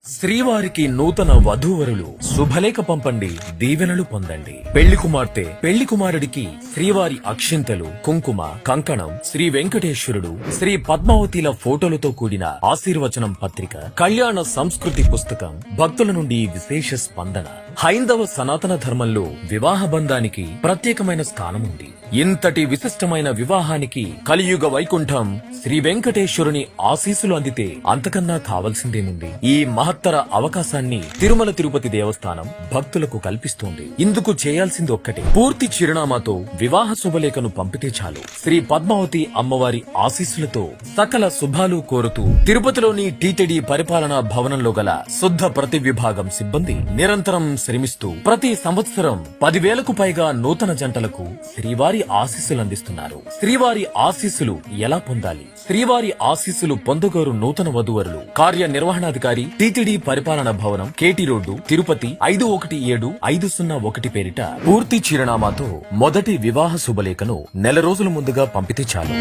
శ్రీవారికి నూతన వధూవరులు శుభలేఖ పంపండి, దీవెనలు పొందండి. పెళ్లి కుమార్తె పెళ్లి కుమారుడికి శ్రీవారి అక్షింతలు, కుంకుమ, కంకణం, శ్రీ వెంకటేశ్వరుడు, శ్రీ పద్మావతిల ఫోటోలతో కూడిన ఆశీర్వచనం పత్రిక, కళ్యాణ సంస్కృతి పుస్తకం, భక్తుల నుండి విశేష స్పందన. హైందవ సనాతన ధర్మంలో వివాహ బంధానికి ప్రత్యేకమైన స్థానం ఉంది. ఇంతటి విశిష్టమైన వివాహానికి కలియుగ వైకుంఠం శ్రీ వెంకటేశ్వరుని ఆశీస్సులు అందితే అంతకన్నా కావలసిందేముంది? ఈ మహత్తర అవకాశాన్ని తిరుమల తిరుపతి దేవస్థానం భక్తులకు కల్పిస్తోంది. ఇందుకు చేయాల్సింది ఒక్కటే, పూర్తి చిరునామాతో వివాహ శుభలేఖను పంపితే చాలు. శ్రీ పద్మావతి అమ్మవారి ఆశీస్సులతో సకల శుభాలు కోరుతూ తిరుపతిలోని టీటీడీ పరిపాలనా భవనంలో గల శుద్ధ ప్రతి విభాగం సిబ్బంది నిరంతరం శ్రమిస్తూ ప్రతి సంవత్సరం 10,000కు పైగా నూతన జంటలకు శ్రీవారి ఆశీస్సులు అందిస్తున్నారు. శ్రీవారి ఆశీస్సులు ఎలా పొందాలి? శ్రీవారి ఆశీస్సులు పొందగోరు నూతన వధూవరులు కార్యనిర్వహణాధికారి, టీటీడీ పరిపాలన భవనం, కేటీ రోడ్డు, తిరుపతి 517501 పేరిట పూర్తి చిరునామాతో మొదటి వివాహ శుభలేఖను నెల రోజుల ముందుగా పంపితే చాలు.